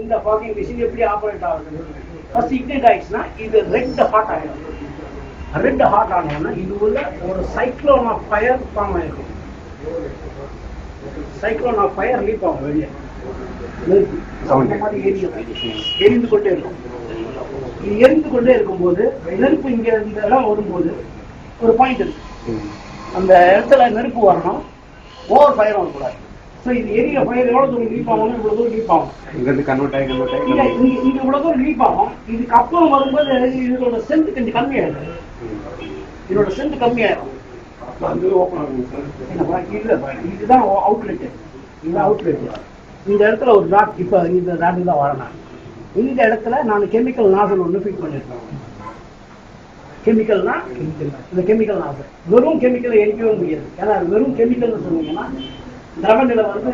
இந்த fogging machine எப்படி operate ஆகுது? ஃபர்ஸ்ட் இக்னைட் ஆயிடுச்சுன்னா இது ரெட் ஹாட் ஆகிடும். ரெட் ஹாட் ஆனோம்னா இது உள்ள ஒரு சைக்ளோன் ஆஃப் ஃபயர் ஃபார்ம் ஆகிடும். சைக்ளோன் ஆஃப் ஃபயர் லீப் ஆகும் வெளியே, மாதிரி எரிந்து கொண்டே இருக்கும். இது எரிந்து கொண்டே இருக்கும்போது நெருப்பு இங்க இந்த இடம் வரும்போது ஒரு பாயிண்ட் இருக்கு, அந்த இடத்துல நெருப்பு வரணும், ஓவர் ஃபயர் வரக்கூடாது. ஸோ இது எரிய ஃபயர் எவ்வளோ தூரம் லீப் ஆகணும், இவ்வளோ தூரம் லீப் ஆகும், இங்க இவ்வளோ தூரம் லீப் ஆகும். இதுக்கு அப்புறம் வரும்போது இதோட ஸ்ட்ரென்த் கொஞ்சம் கம்மியாயிடும், இதோட ஸ்ட்ரென்த் கம்மியாயிடும். இதுதான் அவுட்லெட், இதுதான் அவுட்லெட். இந்த இடத்துல ஒரு டாட், இப்போ இந்த டாட்டு தான் வரணும். இந்த இடத்துல நான் கெமிக்கல் நாசல் ஒன்று ஃபிட் பண்ணிருக்கேன். கெமிக்கல்னா இந்த கெமிக்கல் நாசல் வெறும் கெமிக்கலை எரிக்கவே முடியாது. ஏன்னா வெறும் கெமிக்கல்னு சொன்னீங்கன்னா திரவநிலை வந்து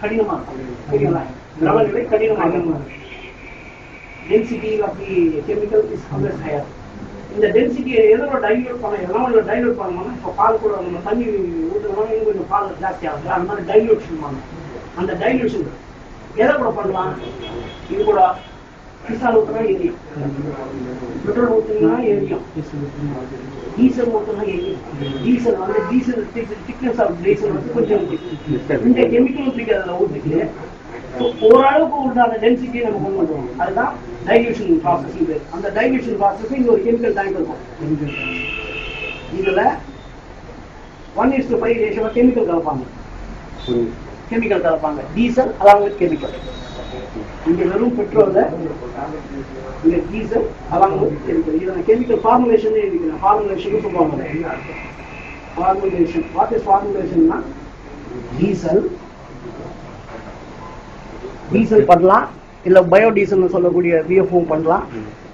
கடினமா இருக்கும். சரிங்களா? திரவநிலை கடினமாக density of the chemical is always higher. இந்த டென்சிட்டியை எதோட டைல்யூட் பண்ண, எதனால டைல்யூட் பண்ணோம்னா, இப்போ பால் கூட நம்ம தண்ணி ஊற்றுறோம்னா இன்னும் கொஞ்சம் பால் ஜாஸ்தி ஆகுது. அந்த மாதிரி டைல்யூஷன் பண்ணணும். அந்த டைல்யூஷன் எதை கூட பண்ணலாம்? இது கூட கிறிஸ்டால் ஊற்றினா எரியும், பெட்ரோல் ஊற்றினா எரியும், டீசல் ஊற்றினா எரியும். டீசல் வந்து டீசல் திக்னஸ் ஆஃப் டீசல் வந்து கொஞ்சம் இந்த கெமிக்கல் ஊற்றிக்கு அதில் ஊற்றிட்டு ஓரளவுக்கு உண்டான டென்சிட்டியை நம்ம கொண்டு வந்துடுவோம். அதுதான் டைல்யூஷன் ப்ராசஸ். இது அந்த டைல்யூஷன் ப்ராசஸ் இங்கே ஒரு கெமிக்கல் டேங்க் இருக்கும். இதில் 1:5 ரேஷியோவில் கெமிக்கல் கலப்பாங்க. கெமிக்கல் கலப்பாங்க, டீசல் அலாங் கெமிக்கல். இங்க வெறும் பெட்ரோல்ல இங்க டீசல் அலாங் கெமிக்கல். இதை கெமிக்கல் ஃபார்முலேஷன் இருக்கிறேன். ஃபார்முலேஷன் சொல்லுவாங்க. ஃபார்முலேஷன், வாட் இஸ் ஃபார்முலேஷன்னா டீசல் பண்ணலாம், இல்லை பயோடீசல்னு சொல்லக்கூடிய பிஎஃப்பும் பண்ணலாம்,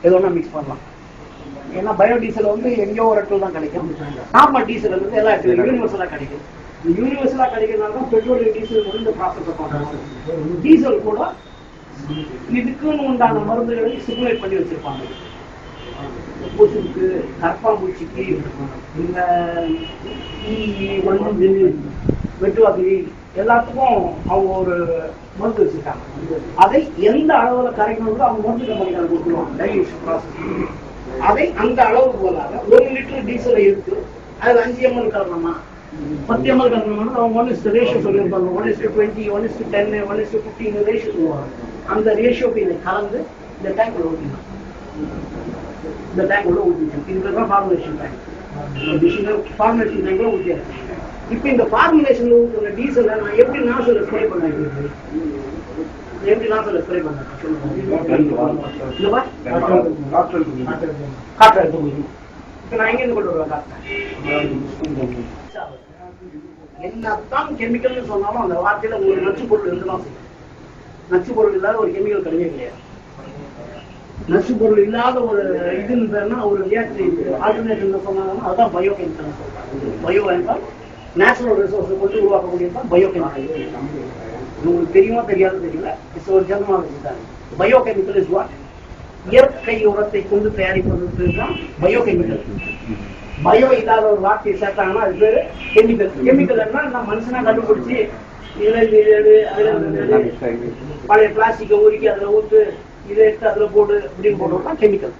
எதோனா மிக்ஸ் பண்ணலாம். ஏன்னா பயோடீசல் வந்து எங்கேயோ ஒரு இடத்துல தான் கிடைக்கும். நார்மல் டீசல் வந்து எல்லா இடத்துலையும் யூனிவர்சலாக கிடைக்கும். யூனிவர்சலாக கிடைக்கிறதுனால தான் பெட்ரோல் டீசல் வந்து இந்த ப்ராசஸ் பண்ணுறாங்க. டீசல் கூட இதுக்குன்னு உண்டான மருந்துகளை சிமுலேட் பண்ணி வச்சிருப்பாங்க. கொசுக்கு, கற்பாம்பூச்சிக்கு, இந்த மருந்து, வெட்டுவாக்கி எல்லாத்துக்கும் அவங்க ஒரு மருந்து வச்சிருக்காங்க. அதை எந்த அளவில் கரைக்கணும்னு அவங்க மருந்து கம்பெனிக்காக கொடுத்துருவாங்க. டைல்யூஷன் ப்ராசஸ் அதை அந்த அளவுக்கு போதாங்க 1 லிட்டர் டீசலை எடுத்து அதில் 5 ml கலக்கணுமா, 10 ml கலக்கணும்னா அவங்க 1:1 ரேஷியோ சொல்லியிருப்பாங்க. 1:20, 1:10, 1:15 ரேஷியோ சொல்லுவாங்க. அந்த ரேஷியோக்கு இதை கலந்து இந்த டேங்க்ல ஊற்றிடணும். இந்த டேங்க் உள்ள ஊற்றிக்கணும். இதுக்கு தான் ஃபார்முலேஷன் டேங்க். ஃபார்முலேஷன் டேங்க்ல ஊற்றிடுறேன். இப்போ இந்த ஃபார்முலேஷன்ல ஊற்றுற டீசலை நான் எப்படி நாசல் ஸ்ப்ரே பண்ண, எப்படி நாசல் ஸ்ப்ரே பண்ண காற்று எடுத்து முடியும். இப்போ நான் எங்கேருந்து கொண்டு வருவேன் காற்று? என்னத்தான் கெமிக்கல்னு சொன்னாலும் அந்த வார்த்தையில உங்களுக்கு நச்சு பொருள் இருந்துதான் செய்யும். நச்சு பொருள் இல்லாத ஒரு கெமிக்கல் கிடையவே கிடையாது. நச்சு பொருள் இல்லாத ஒரு இதுன்னு பேருனா ஒரு ரியாக்டிவ் ஆல்டர்னேட்டிவ் சொன்னாங்கன்னா அதுதான் பயோ கெமிக்கல் சொல்றாங்க. பயோ என்றால் நேச்சுரல் ரிசோர்ஸை கொண்டு உருவாக்கக்கூடியதான் பயோ கெமிக்கல். உங்களுக்கு தெரியுமா தெரியாது தெரியல, இட்ஸ் ஒரு ஜெர்மாலஜி தான். Bio chemical is what? இயற்கை உரத்தை கொண்டு தயாரிப்பதற்கு தான் பயோ கெமிக்கல். பயோ இல்லாத ஒரு வார்த்தையை சேர்த்தாங்கன்னா அது பேரு கெமிக்கல். கெமிக்கல் என்ன மனுஷனா கண்டுபிடிச்சி இதுல பழைய பிளாஸ்டிக்கை உருக்கி அதுல ஊத்து, இதை எடுத்து அதுல போடு அப்படின்னு போடுறதுதான் கெமிக்கல்.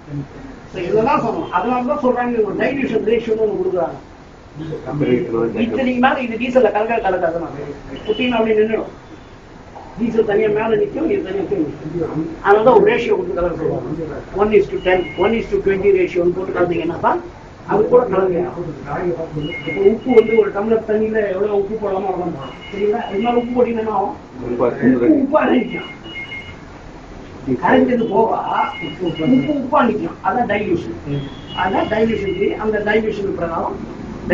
இதெல்லாம் சொல்லணும். அதனாலதான் சொல்றாங்க ஒரு டைல்யூஷன் ரேஷியோன்னு ஒன்று கொடுக்குறாங்க. இத்தனைக்கு மேல இது டீசல்ல கலக்காதுன்னா குட்டின்னு அப்படி நின்றுடும். டீசல் தனியா மேல நிற்கும், இது தனியா கீழே நிற்கும். அதனாலதான் ஒரு ரேஷியோ கொடுத்து கலக்க சொல்லுவாங்க. 1:10, 1:20 ரேஷியோன்னு போட்டு கலந்தீங்கன்னா அது கூட கலங்க. இப்போ உப்பு வந்து ஒரு டம்ளர் தண்ணியில எவ்வளவு உப்பு போடலாமோ அவ்வளோ போடலாம். சரிங்களா? இதனால உப்பு போட்டீங்கன்னா உப்பா நிற்கும். கரைஞ்சது போக உப்பா நிற்கும். அதான் டைல்யூஷன். அதான் டைல்யூஷன். அந்த டைல்யூஷன் பிரகாரம்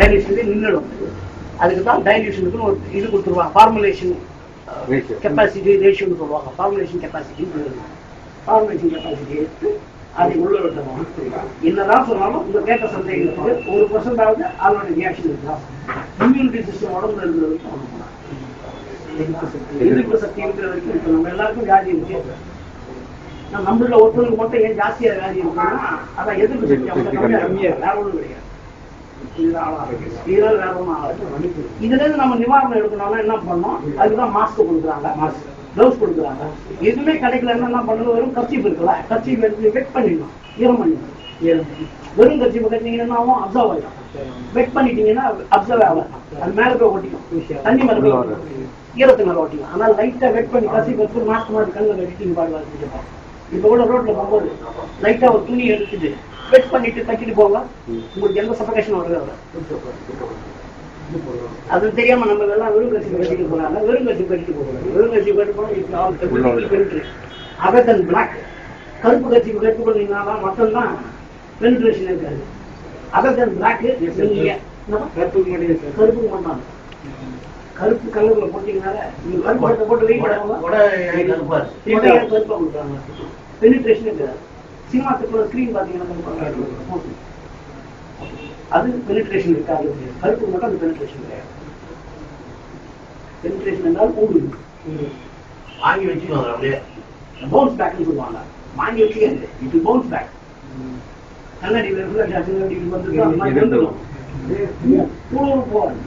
டைல்யூஷன் நின்றுடும். அதுக்கு தான் டைல்யூஷனுக்கு ஒரு இது கொடுத்துருவாங்க. ஃபார்முலேஷன் கெப்பாசிட்டி ரேஷியோன்னு சொல்லுவாங்க. ஃபார்முலேஷன் கெப்பாசிட்டி எடுத்து அதை உள்ள விட்டுருவோம். என்னதான் சொன்னாலும் இந்த கேட்ட சந்தேகத்துக்கு 1% அதோட ரியாக்ஷன் இருக்கலாம். இம்யூனிட்டி சிஸ்டம் உடம்புல இருக்கிற வரைக்கும் எதிர்ப்பு சக்தி இருக்கிற வரைக்கும் இப்போ நம்ம எல்லாருக்கும் வியாதி இருக்கு. நம்மள ஒருத்தருக்கு மட்டும் ஏன் ஜாஸ்தியா வியாதி இருக்குன்னா அதான் எதிர்ப்பு சக்தி அவங்க கம்மியா வேற ஒன்றும் கிடையாது. இதுல வேற ஒன்றும் ஆகாது. இதுல இருந்து நம்ம நிவாரணம் எடுக்கணும்னா என்ன பண்ணோம்? அதுக்குதான் மாஸ்க் கொடுக்குறாங்க. மாஸ்க் க்ளவுஸ் கொடுக்குறாங்க. எதுவுமே கிடைக்கல என்ன பண்ணணும், வெறும் கர்ச்சீப் இருக்குல்ல, கர்ச்சீப் எடுத்து வெட் பண்ணிடணும், ஈரம் பண்ணிடணும். வெறும் கர்ச்சீப் கட்டினீங்கன்னா அப்சர்வ் ஆகிடும். வெட் பண்ணிட்டீங்கன்னா அப்சர்வ் ஆகலாம், அது மேலே போய் ஓட்டிக்கும், தண்ணி மேலே போய் ஓட்டிக்கும், ஈரத்து மேலே ஓட்டிக்கும். ஆனால் லைட்டாக வெட் பண்ணி கர்ச்சீப் எடுத்து மாஸ்க் மாதிரி கண்ணில் கட்டிட்டு பாடுவாங்க. இப்போ கூட ரோட்டில் போகும்போது லைட்டாக ஒரு துணி எடுத்துட்டு வெட் பண்ணிட்டு கட்டிட்டு போங்க, உங்களுக்கு எந்த சஃபகேஷன் வருது. அது தெரியாம நம்ம எல்லாம் வெறும் கட்சி கட்டிட்டு போறாங்க. வெறும் கட்சி கட்டிட்டு போறாங்க. வெறும் கட்சி கட்டு போனா அதன் பிளாக் கருப்பு கட்சி கட்டு போனீங்கன்னா மட்டும்தான் பெனிட்ரேஷன் இருக்காது. அதன் பிளாக் கருப்பு பண்ணாங்க. கருப்பு கலர்ல போட்டீங்கனால நீங்க கருப்பு போட்டு வெயிட் கருப்பா கொடுக்குறாங்க. பெனிட்ரேஷன் இருக்காது. சினிமாத்துக்குள்ள ஸ்கிரீன் பாத்தீங்கன்னா அது பெனிட்ரேஷன் இருக்காது. கருப்பு மட்டும் அந்த பெனிட்ரேஷன் கிடையாது. பெனிட்ரேஷன் என்றால் ஊடு வாங்கி வச்சுக்கோங்க, அப்படியே பவுன்ஸ் பேக்னு சொல்லுவாங்க. வாங்கி வச்சுக்க இது பவுன்ஸ் பேக். கண்ணாடி வந்துடும் போவாங்க.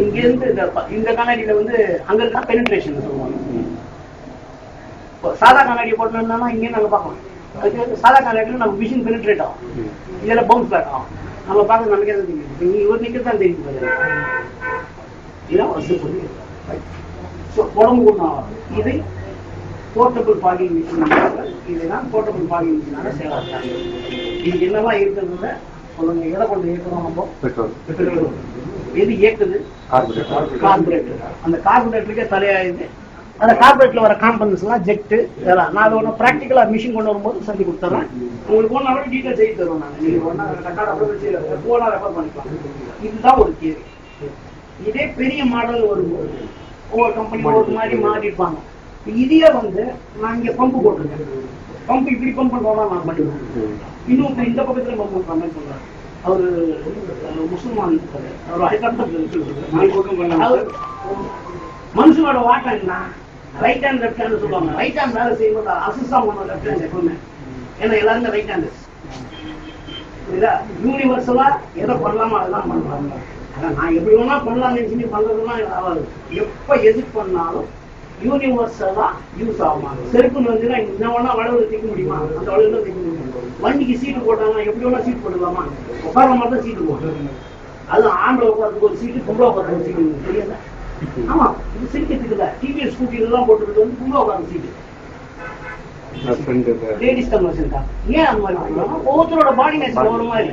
இங்க இருந்து இந்த கண்ணாடியில வந்து அங்க இருக்கா பெனிட்ரேஷன் சொல்லுவாங்க. சாதா கண்ணாடி போட்டோம்னா இங்கே நாங்க பார்க்கலாம். அதுக்கு வந்து சாதா கண்ணாடியில நம்ம மிஷின் பெனிட்ரேட் ஆகும், இதெல்லாம் பவுன்ஸ் பேக் ஆகும். நம்ம பார்க்க நமக்கு எதாவது தெரியும், இவர் நிக்க தான் தெரியும். உடம்பு கொண்டாங்க. இது போர்ட்டபிள் பாகிங் மிஷின். இதுதான் போர்ட்டபிள் பாகிங் மிஷினால சேவாங்க. இதுக்கு என்னெல்லாம் இருக்கிறதுல சொல்லுங்க. எதை கொண்டு இயக்குறோம் நம்ம? பெட்ரோல். எது இயக்குது? கார்பரேட்டர். அந்த கார்பரேட்டருக்கே தலையாயுது. அந்த கார்பரேட்ல வர காம்பனன்ஸ் எல்லாம் ஜெட்டு இதெல்லாம் நான் அதை ஒன்று ப்ராக்டிக்கலா மிஷின் கொண்டு வரும்போது சொல்லி கொடுத்துறேன். உங்களுக்கு ஒன்று அவரை டீட்டெயில் செய்து தருவோம். நாங்கள் நீங்கள் ஒன்றா ரெக்கார்ட் அப்படியே வச்சு போனா ரெஃபர் பண்ணிக்கலாம். இதுதான் ஒரு தியரி. இதே பெரிய மாடல் வரும்போது ஒவ்வொரு கம்பெனி ஒரு மாதிரி மாறிடுப்பாங்க. இதையே வந்து நான் இங்கே பம்பு போட்டிருக்கேன். பம்பு இப்படி பம்ப் பண்ணுறோம்னா நான் பண்ணுவேன். இன்னும் இந்த பக்கத்தில் பம்ப் பண்ணுற மாதிரி சொல்கிறேன். அவர் முஸ்லிமான் இருக்காரு, அவர் ஹைதராபாத் மனுஷனோட வாட்டம்னா ரைட் ஹேண்ட் லெஃப்ட் ஹேண்ட் சொல்லுவாங்க. ரைட் ஹேண்ட் வேலை செய்யும்போது அசிஸ்டா பண்ண லெஃப்ட் ஹேண்ட் எப்பவுமே. ஏன்னா எல்லாருமே ரைட் ஹேண்டர்ஸ். புரியுதா? யூனிவர்சலா எதை பண்ணலாமோ அதெல்லாம் பண்ணுவாங்க. அதான் நான் எப்படி வேணா பண்ணலாம் நினைச்சு பண்றதுலாம் ஆகாது. எப்ப எது பண்ணாலும் யூனிவர்சலா யூஸ் ஆகும். செருப்புன்னு வந்துன்னா என்ன வேணா வளவில் தைக்க முடியுமா? அந்த வளவில் தைக்க முடியும். வண்டிக்கு சீட்டு போட்டாங்கன்னா எப்படி வேணா சீட் போட்டுக்கலாமா? உட்கார மாதிரி தான் சீட்டு போடும். அது ஆம்பளை உட்காரத்துக்கு ஒரு சீட்டு, பொம்பளை உட்காரத்துக்கு ஒரு சீட்டு. தெரியல? ஆமா, இது சிரிக்கிறதுக்கு இல்ல. டிவிஎஸ் ஸ்கூட்டி எல்லாம் போட்டுக்கிட்டு வந்து பொம்பளை உட்கார சீட்டு. லேடிஸ் கன்வர்ஷன் தான். ஏன் அந்த மாதிரி பண்ணுவாங்க? ஒவ்வொருத்தரோட பாடி நேச்சர் ஒரு மாதிரி.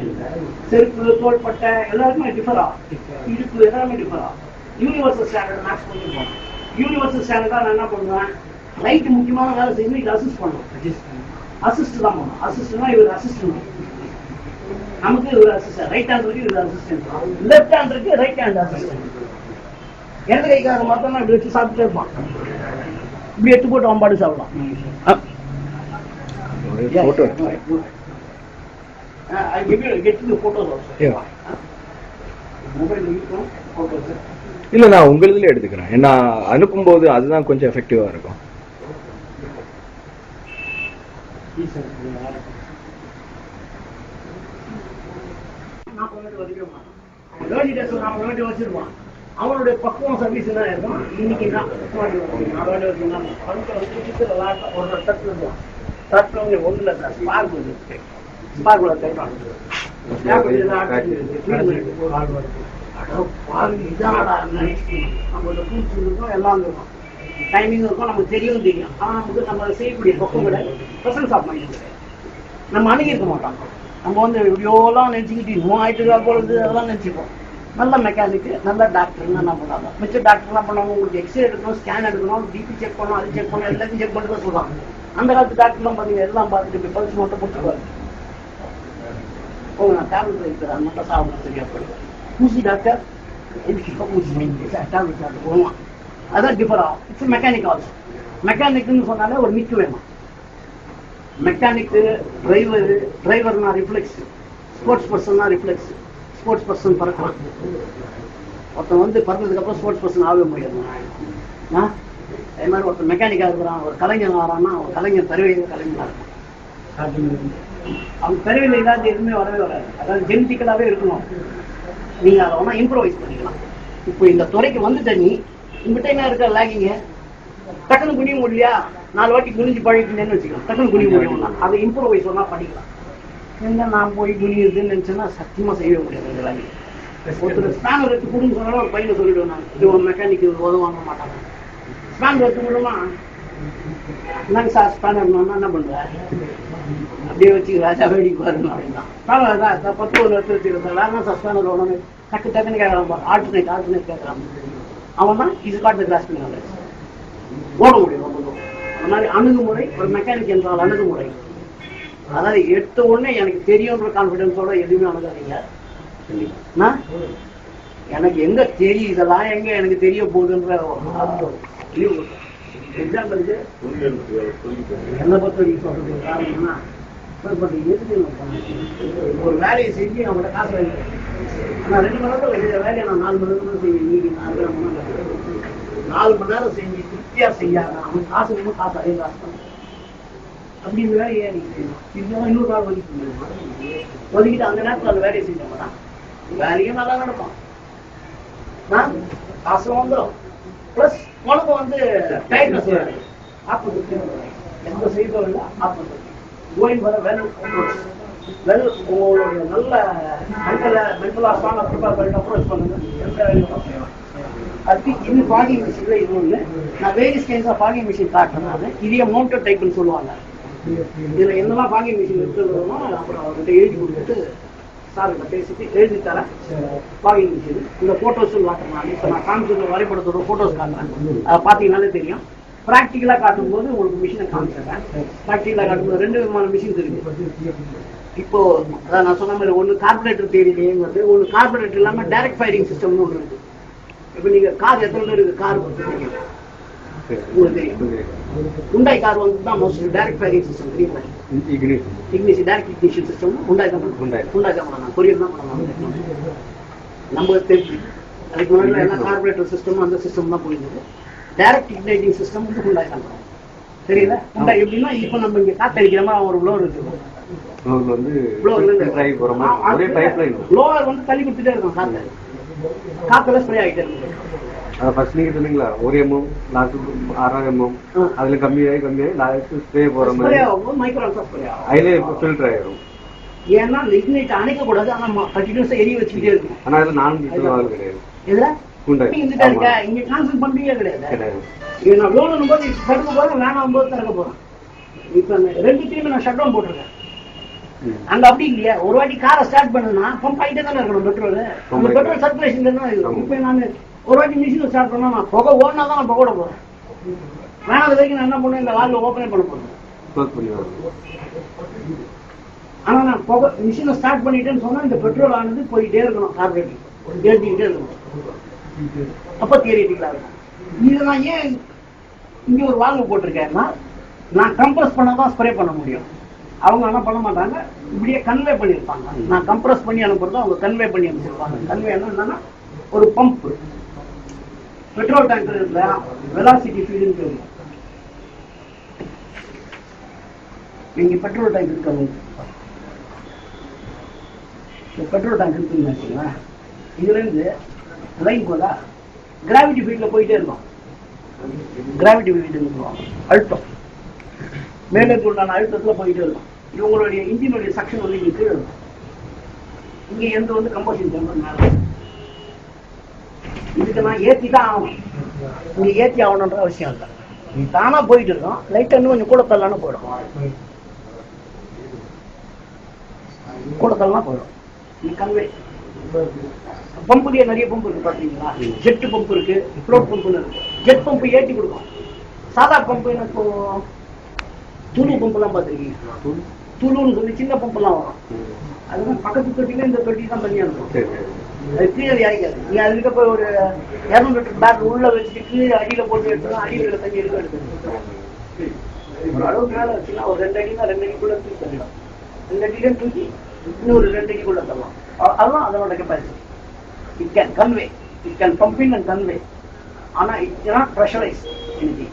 செருப்பு, தோள்பட்டை எல்லாருக்குமே டிஃபர் ஆகும். இடுப்பு எல்லாமே டிஃபர் ஆகும். யூனிவர்சல் ஸ்டாண்டர்ட் மேட்ச் பண்ணிருக்கோம். யூனிவர்சல் ஸ்டாண்டர்டா நான் என்ன பண்ணுவேன்? ரைட் முக்கியமான வேலை செய்யணும், இது அசிஸ்ட் பண்ணுவோம். அசிஸ்ட் தான் பண்ணுவோம். அசிஸ்ட்னா இவர் அசிஸ்டன்ட், நமக்கு இவர் அசிஸ்டன்ட். ரைட் ஹேண்ட் இருக்கு, இவர் அசிஸ்டன்ட். லெஃப்ட் ஹேண்ட் இருக்கு, ரைட் ஹேண்ட் அசிஸ்டன்ட். இடது கைக்காக மட்டும் இப்படி வச்சு சாப்பிட்டு இருப்பான். இப்படி எடுத்து போட்டு அவன் பாடு சாப்பிடலாம். இல்ல நான் உங்களதுல எடுத்துக்கிறேன். ஏன்னா அனுப்பும்போது அதுதான் கொஞ்சம் எஃபெக்டிவா இருக்கும். வச்சிருப்பான். அவனுடைய பக்குவம் சர்வீஸ் என்ன இருக்கும்? இன்னைக்கு தான் ஒன்றுல ஸ்பார்க் ஸ்பார்க் கைப்பாங்க. நம்மளோட பூச்சி இருக்கும், எல்லாம் இருக்கும், டைமிங் இருக்கும், நமக்கு தெரியும் தெரியும். ஆனால் நமக்கு நம்ம செய்யக்கூடிய பக்கம் கூட ப்ரெசன்ஸ் ஆஃப் மைண்ட் கிடையாது. நம்ம அணுகிருக்க மாட்டோம். நம்ம வந்து எப்படியோலாம் நினச்சிக்கிட்டு இன்னும் ஆயிட்டு பொழுது அதெல்லாம் நினச்சிப்போம். நல்ல மெக்கானிக்கு, நல்ல டாக்டர்னு என்ன பண்ணாங்க. மிச்ச டாக்டர் என்ன பண்ணுவாங்க? உங்களுக்கு எக்ஸ்ரே எடுக்கணும், ஸ்கேன் எடுக்கணும், பிபி செக் பண்ணணும், அது செக் பண்ணணும், எல்லாத்தையும் செக் பண்ணிட்டு தான் சொல்லுவாங்க. அந்த காலத்து டாக்டர்லாம் பார்த்தீங்க, எல்லாம் பார்த்துட்டு பல்ஸ் மட்டும் பிடிச்சிக்குவாரு. நான் டேப்லெட் வைக்கிறேன், மட்டும் சாப்பிடணும், சரியா போயிடும். ஊசி டாக்டர் எதுக்கு இப்போ ஊசி டேப்லெட் டாக்டர் போடுவான். அதான் டிஃபர் ஆகும். It's mechanic also. மெக்கானிக்னு சொன்னாலே ஒரு நிற்கு வேணும். மெக்கானிக்கு, டிரைவரு, டிரைவர்னா ரிஃப்ளெக்ஸ், ஸ்போர்ட்ஸ் பர்சன்னா ரிஃப்ளெக்ஸ். ஸ்போர்ட்ஸ் பர்சன் பறக்கலாம். ஒருத்தன் வந்து பறந்ததுக்கப்புறம் ஸ்போர்ட்ஸ் பர்சன் ஆகவே முடியாது. அதே மாதிரி ஒருத்தர் மெக்கானிக்காக இருக்கிறான், ஒரு கலைஞர் வரான்னா ஒரு கலைஞர் தருவையில் கலைஞராக இருக்கும். அவங்க தருவையில் இல்லாத எதுவுமே வரவே வராது. அதாவது ஜெனட்டிக்கலாகவே இருக்கணும். நீங்கள் அதை வேணா இம்ப்ரோவைஸ் பண்ணிக்கலாம். இப்போ இந்த துறைக்கு வந்துட்ட நீ உங்ககிட்ட என்ன இருக்க லேகிங்க? டக்குனு குனிய முடியலையா, 4 வாட்டி குனிஞ்சு பழகிக்கணும்னு வச்சுக்கலாம், டக்குனு குனிய முடியும்னா அதை இம்ப்ரோவைஸ் பண்ணா பண்ணிக்கலாம். எங்க நான் போய் குனியுதுன்னு நினைச்சேன்னா சத்தியமா செய்ய முடியாது. இந்த வேலையை ஒருத்தர் ஸ்பேனர் எடுத்து கொடுன்னு சொன்னாலும் ஒரு பையனை சொல்லிடுவேன் நான், இது ஒரு மெக்கானிக் உதவாங்க மாட்டாங்க. ஸ்பேனர் எடுத்து கொடுமா, என்னங்க சார் ஸ்பேனர் என்ன பண்ற, அப்படியே வச்சு ராஜா வேடிக்கை வரணும் அப்படின்னா 10 ஒரு எடுத்து வச்சுக்கிறேன் வேற என்ன சார் ஸ்பேனர் ஒன்று டக்கு டக்குன்னு கேட்கறான், ஆல்டர்னேட் கேட்கறான். அவன் தான் இது காட்டு கிளாஸ் பண்ண ஓட முடியும். அந்த மாதிரி அணுகுமுறை ஒரு மெக்கானிக் என்றால் அணுகுமுறை. அதாவது எடுத்த உடனே எனக்கு தெரியும்ன்ற கான்பிடன்ஸோட எதுவுமே அணுகாதீங்க. எனக்கு எங்க தெரியும், இதெல்லாம் எங்க எனக்கு தெரிய போகுதுன்ற எக்ஸாம்பிளுக்கு என்ன பொறுத்த வரைக்கும் சொல்றது காரணம்னா, ஒரு வேலையை செஞ்சு அவங்களோட காசு வாங்கி நான் 2 மணி நேரத்தில் வைக்கிற வேலையை நான் 4 மணி நேரம் செய்வேன். இன்னைக்கு 4 மணி நேரம் செஞ்சு திருப்தியா செய்யாத அவன் காசு வேணும், காசு அதே காசு தான் அப்படின்னு வேலையை நீங்க செய்யணும். இதுதான் இன்னொரு கால் ஒதுக்கிட்டு அந்த நேரத்தில் அந்த வேலையை செஞ்சோம்னா வேலையும் நல்லா நடக்கும், காசு வந்துடும், பிளஸ் உனக்கு வந்து டைட்னஸ் வராது, ஆத்மசக்தி எந்த செய்தோ இல்லை, ஆத்மசக்தி கோயிங் வர வெல் உங்களுடைய நல்ல மென்டலா ஸ்ட்ராங்கா ப்ரிப்பேர் பண்ணிட்டு அப்ரோச் பண்ணுங்க. எந்த வேலையும் செய்யலாம். அதுக்கு இது ஃபாகிங் மிஷின்ல இது ஒன்று நான் various kinds of fogging machine காட்டுறேன். நான் இதையே மவுண்டட் டைப்னு சொல்லுவாங்க. இதில் என்னெல்லாம் ஃபாகிங் மிஷின் இருக்குதுன்னா அப்புறம் அவர்கிட்ட எழுதி கொடுத்துட்டு சார்கிட்ட பேசிட்டு எழுதி தரேன். ஃபாகிங் மிஷின் இந்த ஃபோட்டோஸும் காட்டுறேன். நான் இப்போ நான் காமிச்ச வரைபடத்தோட ஃபோட்டோஸ் காட்டுறேன், அதை பார்த்தீங்கன்னாலே தெரியும். ப்ராக்டிக்கலாக காட்டும்போது உங்களுக்கு மிஷினை காமிச்சிடுறேன். ப்ராக்டிக்கலாக காட்டும்போது 2 விதமான மிஷின்ஸ் இருக்கு. இப்போ அதான் நான் சொன்ன மாதிரி ஒன்று கார்பரேட்டர் தேடிலேங்கிறது, ஒன்று கார்பரேட்டர் இல்லாமல் டைரக்ட் ஃபயரிங் சிஸ்டம்னு ஒன்று இருக்குது. இப்போ நீங்கள் கார் எத்தனை பேர் இருக்குது, கார் உங்களுக்கு தெரியும். Hyundai கார் வந்து தான் மோஸ்ட்லி டைரக்ட் ஃபயரிங் சிஸ்டம் தெரியும். Ignition direct ignition system Hyundai தான் பண்ணலாம், கொரியர் தான் பண்ணலாம். நம்ம தெரிஞ்சு அதுக்கு முன்னாடி எல்லாம் கார்பரேட்டர் சிஸ்டம் அந்த சிஸ்டம் தான் போயிருந்தது. டைரக்ட் இக்னைட்டிங் சிஸ்டம் வந்து Hyundai தான் பண்ணலாம். தெரியல Hyundai எப்படின்னா இப்போ நம்ம இங்கே காத்தடிக்கிற மாதிரி ஒரு ப்ளோவர் இருக்கு, ப்ளோவர் வந்து தள்ளி கொடுத்துட்டே இருக்கும், காத்துல ஸ்ப்ரே ஆகிட்டே இருக்கும். ஃபர்ஸ்ட் நீங்க சொன்னீங்களா 1 mm லாஸ்ட் 6 mm அதுல கம்மியாகி லாஸ்ட் ஸ்ப்ரே போற மாதிரி மைக்ரான் ஸ்ப்ரே ஆகும். அதுல ஃபில்டர் ஆயிடும். ஏன்னா இக்னைட் அணைக்க கூடாது, ஆனா கண்டினியூஸா எரிய வச்சுக்கிட்டே இருக்கும். ஆனா அது நான் கிடையாது. இதுல இங்க இருக்க இங்க கான்சென்ட் பண்றீங்க கிடையாது. இது நான் லோன் போது தடுக்க போறேன், வேணாம் போது திறக்க போறேன். இப்ப 2 டைம் நான் ஷட் டவுன் போட்டிருக்கேன். அங்க அப்படி இல்லையா, ஒரு வாட்டி காரை ஸ்டார்ட் பண்ணுனா பம்ப் ஆகிட்டே தானே இருக்கணும் பெட்ரோல். அந்த பெட்ரோல் சர்க்குலேஷன் தான் இருக்கும். இப்ப நான் ஒரு வாட்டி மிஷின் ஸ்டார்ட் பண்ணா நான் புகை ஓடினா தான் நான் புகை விட போறேன். வேணாத வரைக்கும் நான் என்ன பண்ணுவேன், இந்த வால்வை ஓப்பனே பண்ண போறேன். ஆனா நான் புகை மிஷினை ஸ்டார்ட் பண்ணிட்டேன்னு சொன்னா இந்த பெட்ரோல் ஆனது போயிட்டே இருக்கணும், கார்பரேட்டிங் ஏற்றிக்கிட்டே இருக்கணும். அப்ப தியரிட்டிக்கலா இருக்கும். இது நான் ஏன் இங்க ஒரு வால்வு போட்டிருக்கேன்னா, நான் கம்ப்ரஸ் பண்ணாதான் ஸ்ப்ரே பண்ண முடியும். அவங்க என்ன பண்ண மாட்டாங்க, இப்படியே கன்வே பண்ணியிருப்பாங்க. நான் கம்ப்ரஸ் பண்ணி அனுப்புறது அவங்க கன்வே பண்ணி அனுப்பிச்சிருப்பாங்க. கன்வே என்னன்னா ஒரு பம்ப் பெட்ரோல் டேங்கர் இருக்குல்ல, வெலாசிட்டி ஃபீல்டுன்னு தெரியும். நீங்க பெட்ரோல் டேங்க் இருக்காங்க, பெட்ரோல் டேங்க் இருக்குன்னு வச்சுங்களா, இதுல இருந்து லைன் போதா கிராவிட்டி ஃபீல்ட்ல போயிட்டே இருக்கும். கிராவிட்டி ஃபீல்டு அழுத்தம் மேலே உண்டான அழுத்தத்துல போயிட்டே இருக்கும். இவங்களுடைய இன்ஜினுடைய சக்ஷன் வந்து இங்க கீழே இருக்கும். இங்க எந்த வந்து கம்பஷன் சேம்பர் மேல. இதுக்கு நான் ஏத்தி தான் ஆகணும். இங்க ஏத்தி ஆகணுன்ற அவசியம் இல்லை, நீ தானா போயிட்டு இருக்கோம். லைட்டா இன்னும் கொஞ்சம் கூட தள்ளலான்னு போயிடும், கூட தள்ளலாம் போயிடும். நீ கன்வே பம்புலயே நிறைய பம்பு இருக்கு பாத்தீங்களா, ஜெட் பம்பு இருக்கு, ஃப்ளோட் பம்புன்னு இருக்கு. ஜெட் பம்பு ஏற்றி கொடுக்கும். சாதா பம்பு இப்போ துளு பம்பு எல்லாம் பாத்துருக்கீங்க, துளுன்னு சொல்லி சின்ன பம்பு எல்லாம் வரும். அதுதான் பக்கத்து தொட்டில இந்த தொட்டி தான் தனியா இருக்கும். அது கீழே இறக்காது. நீ அது இருக்க போய் ஒரு 200 லிட்டர் பேக் உள்ள வச்சுட்டு கீழே அடியில போட்டு எடுத்துனா அடியில தண்ணி எடுக்க ஒரு அளவுக்கு மேல வச்சுன்னா ஒரு 2 அடினா 2 அடிக்குள்ள தூக்கி தரலாம். 2 அடியில தூக்கி இன்னொரு 2 அடிக்குள்ள தரலாம். அதுதான் அதனோட capacity. It can convey, it can pumping and convey. ஆனா இட் நாட் ப்ரெஷரைஸ் எனர்ஜி,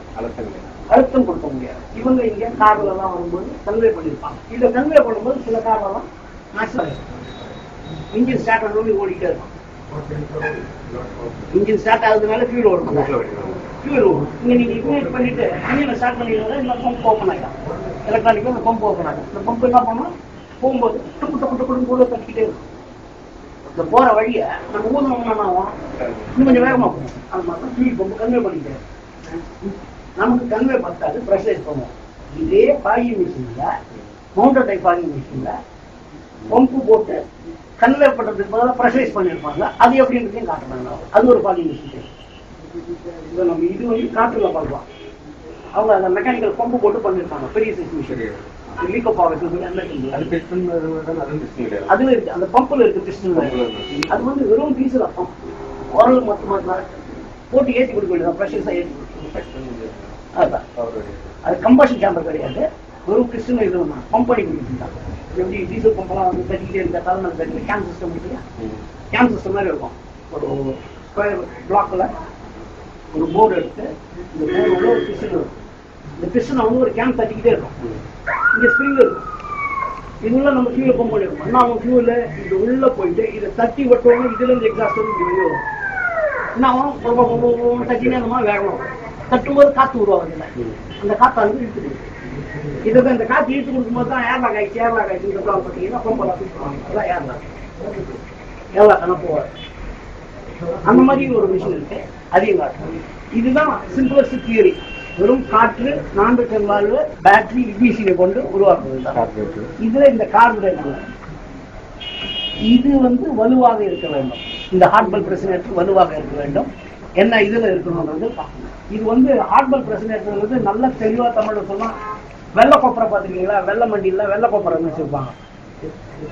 அழுத்தம் கொடுக்க முடியாது. இவங்க இங்க கார்ல எல்லாம் வரும்போது கன்வே பண்ணிருப்பாங்க. இதை கன்வே பண்ணும்போது சில கார்ல எல்லாம் மேக்ஸிமம் இன்ஜின் ஸ்டார்ட் ஆனது ஓடிக்கிட்டே இருக்கும். இன்ஜின் ஸ்டார்ட் ஆகுதுனால ஃபியூல் ஓடும். ஃபியூல் வரும். இங்கே நீங்கள் இக்னைட் பண்ணிட்டு இன்ஜினை ஸ்டார்ட் பண்ணிடுவாங்க. இந்த பம்ப் ஓப்பன் ஆகிடும். எலக்ட்ரானிக்காக இந்த பம்ப் ஓப்பன் ஆகும். இந்த பம்ப் என்ன பண்ணணும், போகும்போது டொக்கு டொக்கு டொக்குன்னு கூட தட்டிக்கிட்டே இருக்கும். இந்த போகிற வழியை நம்ம ஊதனோம்னா என்ன ஆகும், இன்னும் கொஞ்சம் வேகமாக போகும். அது மாதிரி தான் ஃபியூல் பம்பு கன்வே பண்ணிக்கிட்டே நமக்கு கன்வே பத்தாது, ப்ரெஷரைஸ் பண்ணுவோம். இதே பாகிங் மிஷினில், மவுண்டர் டைப் பாகிங் மிஷினில் பம்பு போட்டு கன்வே பண்ணுறதுக்கு பதிலாக ப்ரெஷரைஸ் பண்ணியிருப்பாங்க. அது எப்படின்றதையும் காட்டுறாங்க. அது ஒரு பாகிங் மிஷின். இதை நம்ம இது வந்து காற்றுல பார்க்கலாம். அவங்க அந்த மெக்கானிக்கல் பம்பு போட்டு பண்ணியிருப்பாங்க. பெரிய சைஸ் மிஷின் லீக்கப் ஆகுது. அதுல இருக்கு, அந்த பம்புல இருக்கு பிஸ்டன். அது வந்து வெறும் டீசல் பம்ப், குரல் மொத்தமாக போட்டு ஏற்றி கொடுக்க வேண்டியதான். ப்ரெஷர்ஸாக ஏற்றி கொடுக்கணும். அதுதான் அது கம்பஷன் சேம்பர் கிடையாது. வெறும் பிஸ்டன் இது பம்ப் பண்ணி கொடுத்துருந்தாங்க. எப்படி டீசல் பம்பெல்லாம் வந்து தட்டிக்கிட்டே இருந்த தலைமை தட்டி கேன் சிஸ்டம் இல்லையா, கேன் சிஸ்டம் மாதிரி இருக்கும். ஒரு ஸ்கொயர் பிளாக்ல ஒரு போர்டு எடுத்து இந்த போர்டு உள்ள ஒரு பிஸ்டன் இருக்கும். இந்த பிஸ்டனை வந்து ஒரு கேன் தட்டிக்கிட்டே இருக்கும். இங்கே ஸ்ப்ரிங் இருக்கும். இது உள்ள நம்ம ஃபியூலை பம்ப் பண்ணிருக்கோம். ஆனால் அவங்க ஃபியூல இது உள்ள போயிட்டு இதை தட்டி விட்டோம்னா இதுல இருந்து எக்ஸாஸ்ட் வந்து வெளியே வரும். என்ன ஆகும், தட்டினே அந்த மாதிரி வேகமாக தட்டும்போது காற்று உருவாகுது. அந்த காற்றை வந்து இழுத்துட்டு இதை இந்த காற்று இழுத்து கொடுக்கும்போது தான் ஏர்லாக் ஆகிடுச்சு. ஏர்லாக் ஆகிடுச்சு பார்த்தீங்கன்னா பம்பெல்லாம் தூக்குவாங்க. அதான் ஏர்லாக். ஏர்லாக் ஆனால் போவாது. அந்த மாதிரி ஒரு மிஷின் இருக்கு. அதையும் காட்டு. இதுதான் சிம்பிளஸ்ட் தியரி. வெறும் காற்று, நான்கு வாழ்வு, பேட்டரி, இபிசியை கொண்டு உருவாக்குவது. இதுல இந்த கார்பரேட்டர் இது வந்து வலுவாக இருக்க வேண்டும். இந்த ஹார்ட்பல் பிரசினேட்டர் வலுவாக இருக்க வேண்டும். என்ன இதுல இருக்கணும்ன்றது பார்க்கணும். இது வந்து ஹார்ட்பல் பிரசினேட்டர் வந்து நல்ல தெளிவா தமிழ்ல சொன்னா, வெள்ளை கொப்பரை பார்த்துருக்கீங்களா? வெள்ளை மண்டியில வெள்ளை கொப்பரை வச்சிருப்பாங்க.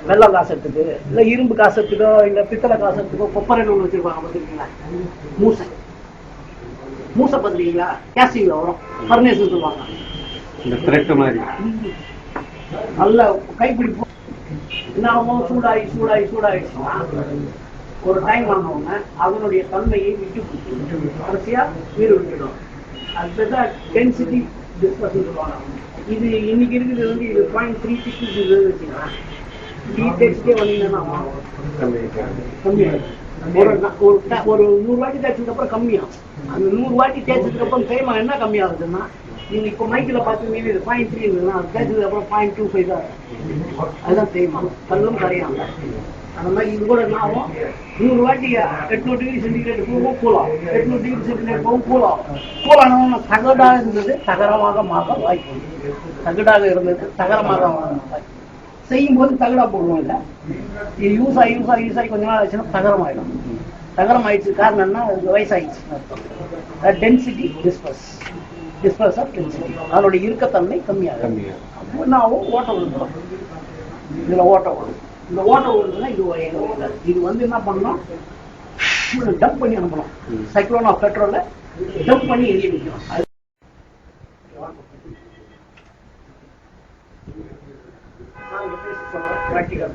வெள்ளை காசத்துக்கு, இல்ல இரும்பு காசத்துக்கோ, இல்ல பித்தளை காசத்துக்கோ கொப்பரைன்னு ஒன்று வச்சிருப்பாங்க. பார்த்துருக்கீங்களா? மூசை மூசை பார்த்துருக்கீங்களா? கேஸ்டிங்ல வரும். ஃபர்னேஸ் சொல்லுவாங்க. இந்த த்ரெட் மாதிரி நல்ல கைப்பிடிப்போம். என்ன ஆகும், சூடாகி சூடாகி சூடாகிடுச்சுன்னா ஒரு டைம் ஆனவங்க அதனுடைய தன்மையை விட்டு கொடுத்து கடைசியா நீர் விட்டுடும். அதுதான் டென்சிட்டி டிஸ்கஸ் சொல்லுவாங்க. இது இன்னைக்கு இருக்குது வந்து இது 0.36 வச்சுக்கலாம். டீடெக்ஸ்டே வந்தீங்கன்னா கம்மியாகும். ஒரு 100 வாட்டி தேய்ச்சதுக்கு அப்புறம் கம்மியாகும். அந்த 100 வாட்டி தேய்ச்சதுக்கு அப்புறம் தேய்மானம் என்ன கம்மியாகுதுன்னா, நீங்க இப்போ மைக்கில் பார்த்தீங்கன்னா இது 0.3 இருந்ததுன்னா அது தேய்ச்சதுக்கு அப்புறம் 0.25 தான். அதுதான் தேய்மானம். கல்லும் கரையாங்க. அந்த மாதிரி இது கூட என்ன ஆகும், 100 வாட்டி 800 டிகிரி சென்டிகிரேட் போகும் கூலாகும். 800 டிகிரி சென்டிகிரேட் போகும் கூலாகும். கூலானவங்க தகடாக இருந்தது தகரமாக மாற வாய்ப்பு. தகடாக இருந்தது தகரமாக வாய்ப்பு. செய்யும் போது தகடா போடுவோம். இல்லை இது யூஸ் ஆகி கொஞ்ச நாள் ஆச்சுன்னா தகரம் ஆகிடும். தகரம் ஆயிடுச்சு காரணம்னா அது வயசாகிடுச்சு. டென்சிட்டி டிஸ்பர்ஸ் ஆஃப் டென்சிட்டி, அதனுடைய இருக்கத்தன்மை கம்மியாகும். அப்போ என்ன ஆகும், ஓட்ட விழுந்துடும். இதுல ஓட்ட விழும். இந்த ஓட்ட விழுந்துன்னா இது வந்து என்ன பண்ணணும், டம்ப் பண்ணி அனுப்பணும். சைக்ளோன் ஆஃப் பெட்ரோல டம்ப் பண்ணி எரிய வைக்கணும். practical